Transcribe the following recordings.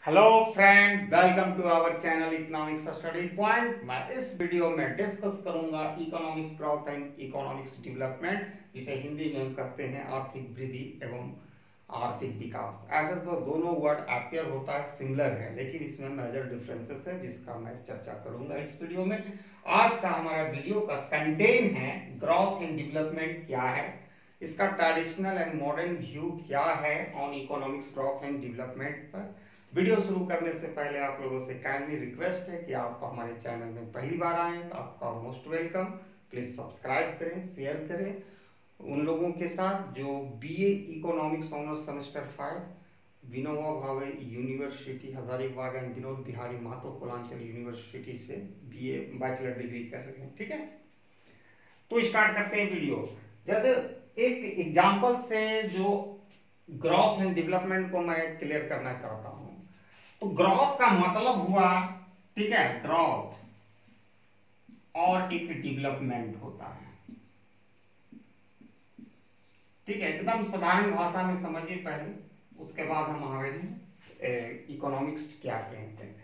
Hello friend, welcome to our channel economics study point. मैं इस video में discuss करूंगा economics growth and economics development, जिसे हिंदी में हम कहते हैं आर्थिक वृद्धि एवं आर्थिक विकास। ऐसे तो दोनों वर्ड अपीयर होता है, सिमिलर है, लेकिन इसमें मेजर डिफरेंसेस है जिसका मैं चर्चा करूंगा इस वीडियो में। आज का हमारा वीडियो का कंटेंट है ग्रोथ एंड डेवलपमेंट क्या है, इसका ट्रेडिशनल एंड मॉडर्न व्यू क्या है on economics growth and development पर। वीडियो शुरू करने से पहले आप लोगों से काइंडली रिक्वेस्ट है कि आप हमारे चैनल में पहली बार आए तो आपका मोस्ट वेलकम। प्लीज सब्सक्राइब करें, शेयर करें उन लोगों के साथ जो BA economics honours semester 5 Vinoba Bhave university Hazaribagh and Vinod Bihari Mahto Purvanchal university से बीए बैचलर डिग्री कर रहे हैं। ठीक है, तो स्टार्ट करते हैं वीडियो। जैसे एक एग्जांपल से जो ग्रोथ एंड डेवलपमेंट को मैं क्लियर करना चाहता हूं। तो ग्रोथ का मतलब हुआ, ठीक है, ग्रोथ और एक डेवलपमेंट होता है। ठीक है, एकदम साधारण भाषा में समझिए पहले, उसके बाद हम आ रहे हैं इकोनॉमिक्स क्या कहते हैं।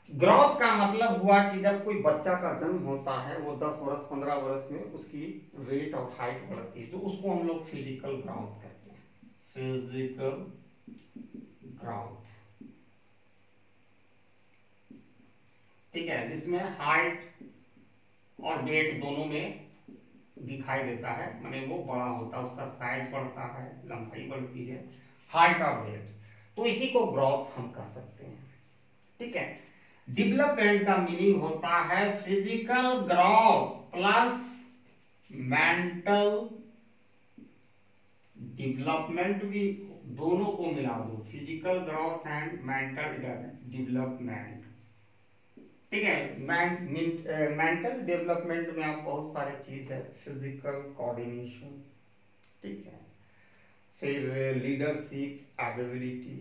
ग्रोथ का मतलब हुआ कि जब कोई बच्चा का जन्म होता है, वो 10 वर्ष 15 वर्ष में उसकी वेट और हाइट बढ़ती है, तो उसको हम लोग फिजिकल ग्रोथ कहते हैं। फिजिकल ग्रोथ, ठीक है, जिसमें हाइट और वेट दोनों में दिखाई देता है, माने वो बड़ा होता है, उसका साइज बढ़ता है, लंबाई बढ़ती है, हाइट और वेट, तो इसी को ग्रोथ हम कह सकते हैं। ठीक है, डेवलपमेंट का मीनिंग होता है physical growth plus mental development, भी दोनों को मिला दो, physical growth and mental development. ठीक है, मेंटल डेवलपमेंट में आप बहुत सारे चीज है, फिजिकल कोऑर्डिनेशन, ठीक है, फिर लीडरशिप एबिलिटी,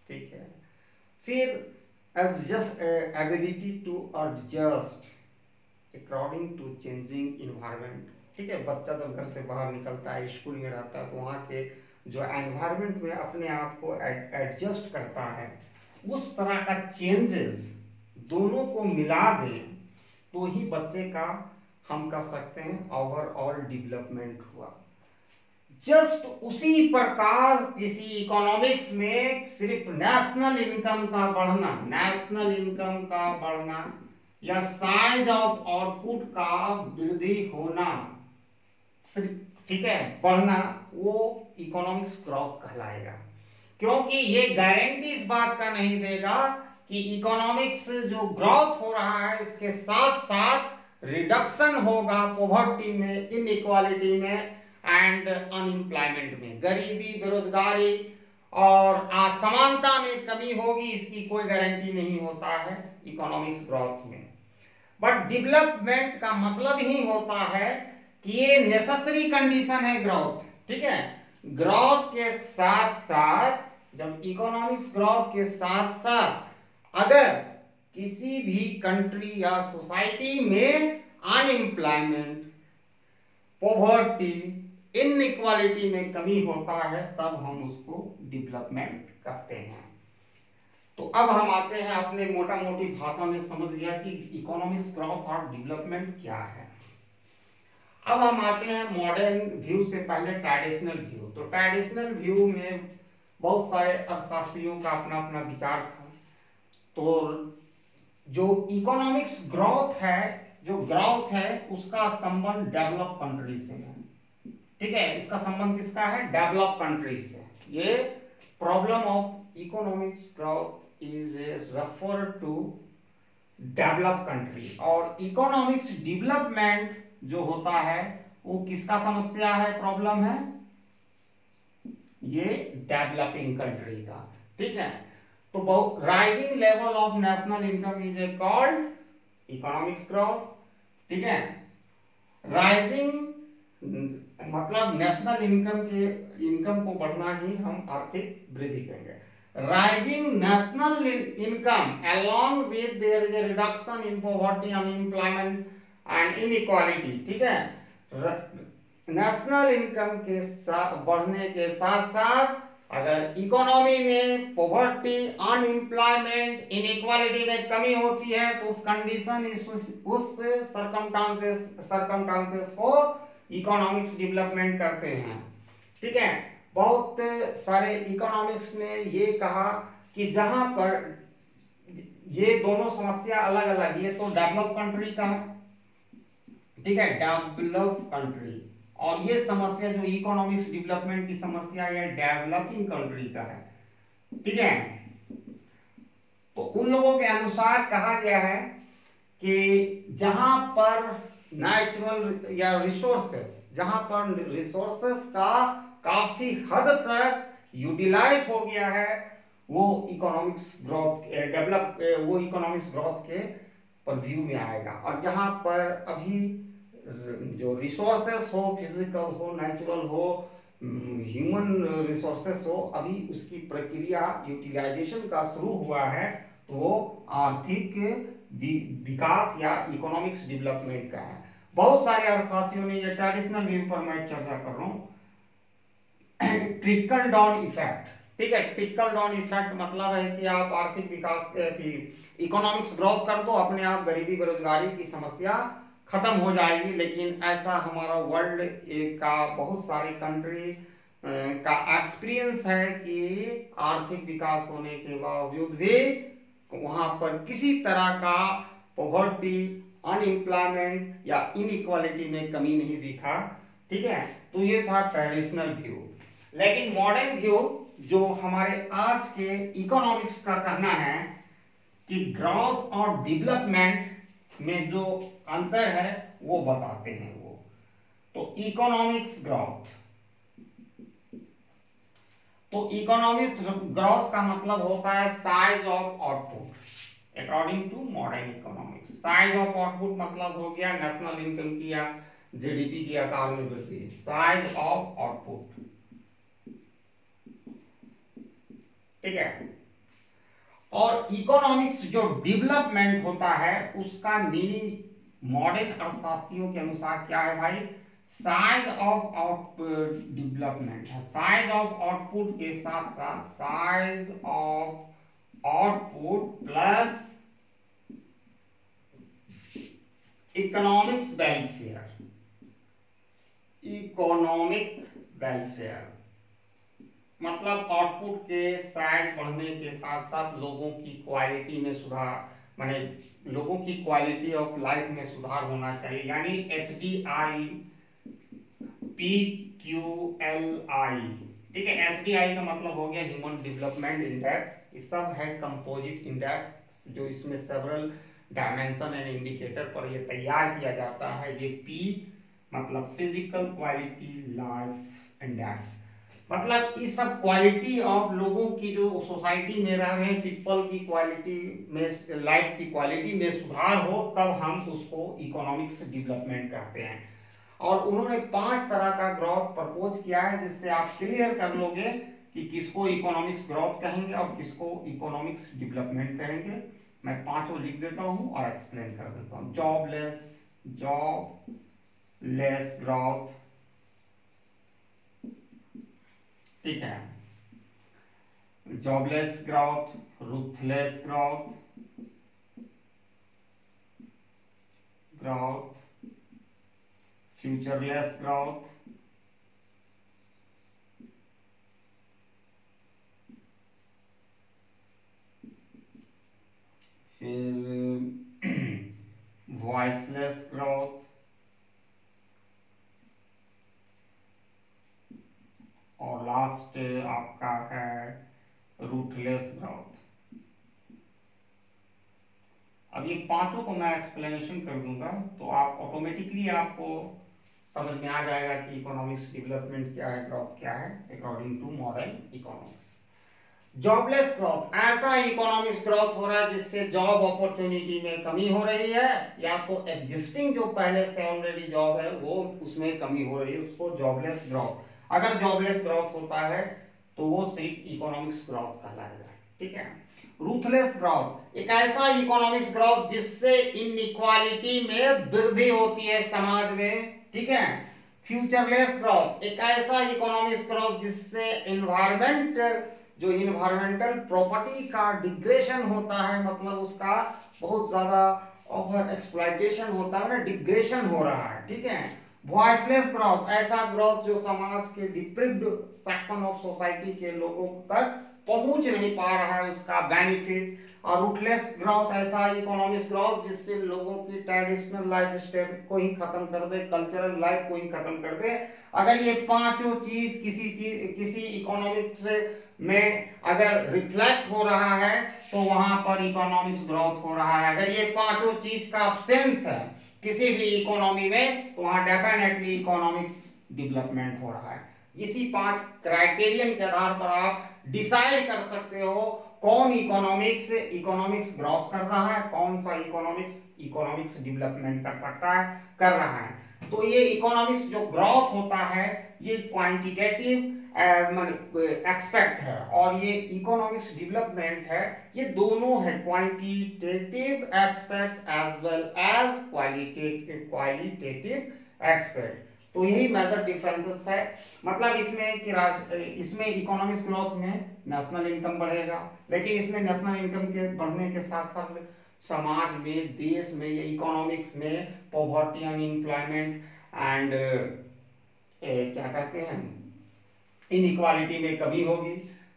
ठीक है, फिर adjust ability to adjust according to changing environment. ठीक है, बच्चा जब घर से बाहर निकलता है, स्कूल में रहता है, तो वहाँ के जो एनवायरमेंट में अपने आप को एडजस्ट करता है, उस तरह का चेंजेस दोनों को मिला दें तो ही बच्चे का हम कह सकते हैं ओवरऑल डेवलपमेंट हुआ। जस्ट उसी प्रकार किसी इकोनॉमिक्स में सिर्फ नेशनल इनकम का बढ़ना, नेशनल इनकम का बढ़ना या साइज ऑफ आउटपुट का वृद्धि होना, सिर्फ, ठीक है, बढ़ना, वो इकोनॉमिक्स ग्रोथ कहलाएगा। क्योंकि ये गारंटी इस बात का नहीं देगा कि इकोनॉमिक्स जो ग्रोथ हो रहा है इसके साथ साथ रिडक्शन होगा पॉवर्टी में, इनइक्वालिटी में एंड अनएम्प्लॉयमेंट में, गरीबी, बेरोजगारी और असमानता में कमी होगी, इसकी कोई गारंटी नहीं होता है इकोनॉमिक्स ग्रोथ में। बट डेवलपमेंट का मतलब ही होता है कि ये नेसेसरी कंडीशन है ग्रोथ। ठीक है, ग्रोथ के साथ साथ, जब इकोनॉमिक्स ग्रोथ के साथ साथ अगर किसी भी कंट्री या सोसाइटी में अनएम्प्लॉयमेंट, पॉवर्टी, इनइक्वालिटी में कमी होता है, तब हम उसको डेवलपमेंट कहते हैं। तो अब हम आते हैं, अपने मोटा मोटी भाषा में समझ गया कि इकोनॉमिक्स ग्रोथ और डेवलपमेंट क्या है। अब हम आते हैं मॉडर्न व्यू से पहले ट्रेडिशनल व्यू। तो ट्रेडिशनल व्यू में बहुत सारे अर्थशास्त्रियों का अपना अपना विचार था। तो जो इकोनॉमिक्स ग्रोथ है, जो ग्रोथ है उसका संबंध डेवलप कंट्री से है। ठीक है, इसका संबंध किसका है? डेवलप कंट्री से। ये problem of economics growth is refer to develop country, और इकोनॉमिक्स डेवलपमेंट जो होता है वो किसका समस्या है, प्रॉब्लम है, ये डेवलपिंग कंट्री का। ठीक है, तो बहुत rising level of national income is a called economics growth. ठीक है, राइजिंग मतलब नेशनल इनकम को बढ़ना ही हम आर्थिक वृद्धि कहेंगे। Rising national income along with there is a reduction in poverty, unemployment and inequality। ठीक है, नेशनल इनकम के साथ बढ़ने के साथ साथ अगर इकोनॉमी में पॉवर्टी, अनएम्प्लॉयमेंट, इनइक्वालिटी में कमी होती है तो उस कंडीशन उस सरकमस्टांसेस को इकोनॉमिक्स डेवलपमेंट करते हैं। ठीक है, बहुत सारे इकोनॉमिक्स ने ये कहा कि जहां पर ये दोनों समस्या अलग अलग, ये तो डेवलप कंट्री का है, ठीक है, डेवलप कंट्री, और ये समस्या जो इकोनॉमिक्स डेवलपमेंट की समस्या है डेवलपिंग कंट्री का है। ठीक है, तो उन लोगों के अनुसार कहा गया है कि जहां पर नेचुरल या रिसोर्सेस, जहां पर रिसोर्सेस का काफी हद तक यूटिलाइज हो गया है, वो इकोनॉमिक्स ग्रोथ वो इकोनॉमिक्स ग्रोथ के परव्यू में आएगा। और जहां पर अभी जो रिसोर्सेस हो, फिजिकल हो, नेचुरल हो, ह्यूमन रिसोर्सेस हो, अभी उसकी प्रक्रिया यूटिलाइजेशन का शुरू हुआ है, तो वो आर्थिक विकास या इकोनॉमिक्स डेवलपमेंट का है। बहुत सारे अर्थशास्त्रियों ने, ये ट्रेडिशनल व्यू पर मैं चर्चा कर रहा हूं, ट्रिकल डाउन इफेक्ट। ठीक है, ट्रिकल डाउन इफेक्ट मतलब है कि आप आर्थिक विकास की इकोनॉमिक्स ग्रोथ कर दो, अपने आप गरीबी बेरोजगारी की समस्या खत्म हो जाएगी। लेकिन ऐसा हमारा वर्ल्ड का बहुत सारे कंट्री का एक्सपीरियंस है कि आर्थिक विकास होने के बावजूद भी वहां पर किसी तरह का पॉवर्टी, अनएम्प्लॉयमेंट या इनइक्वालिटी में कमी नहीं दिखा। ठीक है, तो ये था ट्रेडिशनल व्यू। लेकिन मॉडर्न व्यू जो हमारे आज के इकोनॉमिक्स का कहना है कि ग्रोथ और डेवलपमेंट में जो अंतर है वो बताते हैं वो। तो इकोनॉमिक्स ग्रोथ, तो इकोनॉमिक्स ग्रोथ का मतलब होता है size of output according to modern economics. Size of output मतलब हो गया नेशनल इनकम की या जीडीपी की आकार में वृद्धि, साइज ऑफ आउटपुट। ठीक है, और इकोनॉमिक्स जो डेवलपमेंट होता है उसका मीनिंग मॉडर्न अर्थशास्त्रियों के अनुसार क्या है भाई? साइज ऑफ आउटपुट डेवलपमेंट है। साइज ऑफ आउटपुट के साथ साथ size of output plus economics welfare, economic welfare मतलब आउटपुट के साइज बढ़ने के साथ साथ लोगों की क्वालिटी में सुधार, माने लोगों की क्वालिटी ऑफ लाइफ में सुधार होना चाहिए, यानी HDI PQLI। ठीक है, HDI का मतलब हो गया ह्यूमन डेवलपमेंट इंडेक्स। ये सब है कंपोजिट इंडेक्स जो इसमें सेवरल डायमेंशन एंड इंडिकेटर पर ये तैयार किया जाता है। ये P मतलब फिजिकल क्वालिटी लाइफ इंडेक्स, मतलब इस सब क्वालिटी ऑफ लोगों की जो सोसाइटी में रह रहे हैं, पीपल की क्वालिटी में, लाइफ की क्वालिटी में सुधार हो, तब हम उसको इकोनॉमिक्स डेवलपमेंट कहते हैं। और उन्होंने 5 तरह का ग्रोथ प्रपोज किया है, जिससे आप क्लियर कर लोगे कि किसको इकोनॉमिक्स ग्रोथ कहेंगे और किसको इकोनॉमिक्स डेवलपमेंट कहेंगे। मैं 5 लिख देता हूं और एक्सप्लेन कर देता हूं। जॉबलेस ग्रोथ, ठीक है, jobless growth, ruthless growth, futureless growth, फिर वॉइसलेस ग्रोथ, और लास्ट आपका है रूटलेस ग्रोथ। अब ये 5 को मैं एक्सप्लेनेशन कर दूंगा तो आप ऑटोमेटिकली आपको समझ में आ जाएगा कि इकोनॉमिक्स डेवलपमेंट क्या है, ग्रोथ क्या है according to modern economics. Jobless growth, ऐसा इकोनॉमिक्स ग्रोथ हो रहा है जिससे जॉब अपॉर्चुनिटी में कमी हो रही है, या तो एग्जिस्टिंग जो पहले से ऑलरेडी जॉब है वो उसमें कमी हो रही है, उसको जॉबलेस ग्रोथ। अगर जॉबलेस ग्रोथ होता है तो वो सिर्फ इकोनॉमिक्स ग्रोथ कहलाएगा। ठीक है, रूथलेस ग्रोथ, एक ऐसा इकोनॉमिक्स ग्रोथ जिससे इनइक्वालिटी में वृद्धि होती है समाज में। ठीक है, फ्यूचरलेस ग्रोथ, एक ऐसा इकोनॉमिक ग्रोथ जिससे जो इन्वायरमेंटल प्रॉपर्टी का डिग्रेशन होता है, मतलब उसका बहुत ज्यादा ओवर एक्सप्लॉइटेशन होता है ना, डिग्रेशन हो रहा है, ठीक है। वॉइसलेस ग्रोथ, ऐसा ग्रोथ जो समाज के डिप्रिव्ड सेक्शन ऑफ सोसाइटी के लोगों तक पहुंच नहीं पा रहा है उसका बेनिफिट। और रूटलेस ग्रोथ, ऐसा इकोनॉमिक ग्रोथ जिससे लोगों की ट्रेडिशनल लाइफ स्टाइल को ही खत्म कर दे, कल्चरल लाइफ को ही खत्म कर दे। अगर ये पांचों चीज किसी इकोनॉमिक्स में अगर रिफ्लेक्ट हो रहा है तो वहां पर इकोनॉमिक्स ग्रोथ हो रहा है। अगर ये पांचों चीज का अब्सेंस है किसी भी इकोनॉमी में तो वहां डेफिनेटली इकोनॉमिक्स डेवलपमेंट हो रहा है। इसी 5 क्राइटेरियन के आधार पर आप डिसाइड कर सकते हो कौन इकोनॉमिक्स ग्रोथ कर रहा है, कौन सा इकोनॉमिक्स डेवलपमेंट कर रहा है। तो ये इकोनॉमिक्स जो ग्रोथ होता है ये क्वांटिटेटिव एक्सपेक्ट है, और ये इकोनॉमिक्स डेवलपमेंट है, ये दोनों है, quantitative expect as well as qualitative expect. तो यही मेजर डिफरेंसेस है। मतलब इसमें इकोनॉमिक्स ग्रोथ में नेशनल इनकम बढ़ेगा, लेकिन इसमें नेशनल इनकम के बढ़ने के साथ साथ समाज में, देश में, ये इकोनॉमिक्स में पॉवर्टी, अनएम्प्लॉयमेंट एंड क्या कहते हैं, इनइक्वालिटी में कमी होगी।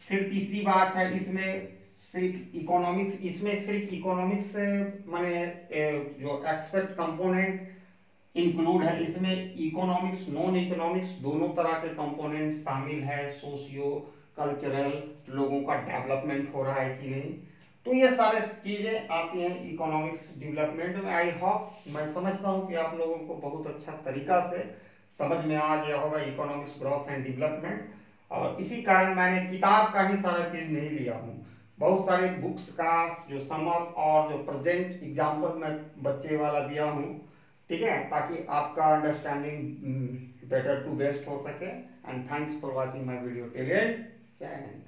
फिर तीसरी बात है, इसमें सिर्फ इकोनॉमिक्स माने जो एक्सपेक्ट कंपोनेंट इंक्लूड है, इसमें इकोनॉमिक्स नॉन इकोनॉमिक्स दोनों तरह के कंपोनेंट शामिल है, सोशियो कल्चरल, लोगों का डेवलपमेंट हो रहा है कि नहीं। तो ये सारे चीजें आती हैं इकोनॉमिक्स डेवलपमेंट में। आई होप, मैं समझता हूँ कि आप लोगों को बहुत अच्छा तरीका से समझ में आ गया होगा इकोनॉमिक्स ग्रोथ एंड डेवलपमेंट। और इसी कारण मैंने किताब का ही सारा चीज नहीं लिया हूँ, बहुत सारी बुक्स का जो समअप और जो प्रेजेंट एग्जाम्पल मैं बच्चे वाला दिया हूँ, ठीक है, ताकि आपका अंडरस्टैंडिंग बेटर टू बेस्ट हो सके। And thanks for watching my video till and. जय हिंद।